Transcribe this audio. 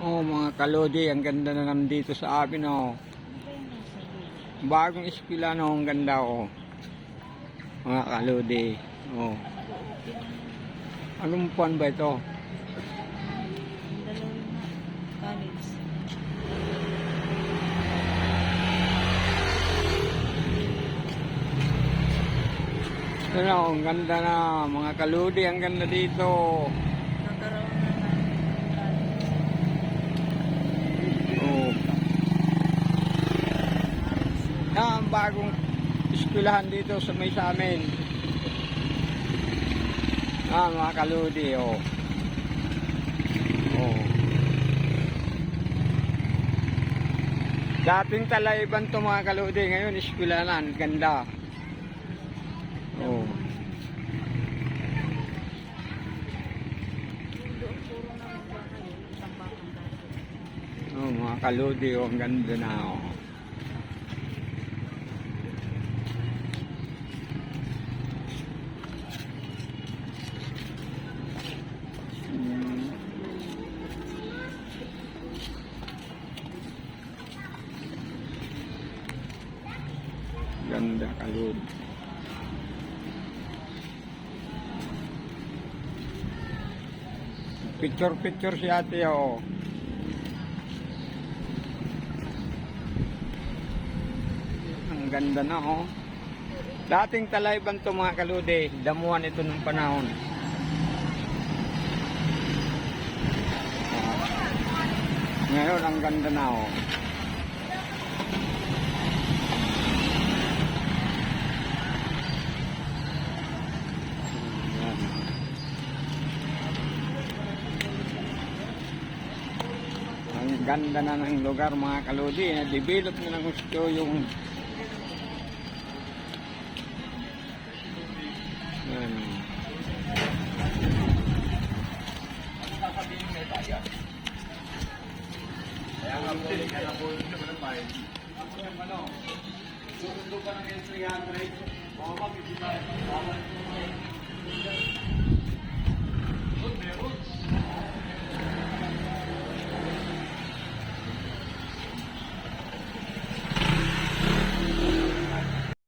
Oh, mga kalodi, ang ganda na nandito sa amin, oh. Bagong eskwela, no, ang ganda, oh. Mga kalodi, oh. Anong buwan ba ito? College. Ano, ang ganda na, mga kalodi, ang ganda dito. Nagkaroon na ng college. Oh. Ang bagong eskwelahan dito sa may sa amin. Mga kaludi, oh. Oh. Dating Talayban to mga kaludi, ngayon eskwelahan, ganda. Oh. Oh, mga kaludi, oh, ang ganda na, oh. Ganda kalud. Picture si ate, oh. Ang ganda na, oh. Dating Talayban to mga kaludi, damuhan ito ng panahon. Ngayon ang ganda na, oh. Ang ganda na ng lugar mga kaludi, na-develop na ng gusto yung Kaya nga po, kaya po ito naman ang bayan. Ako yung ano, susundo pa ng L300, baka mag-ibigay, bawal po.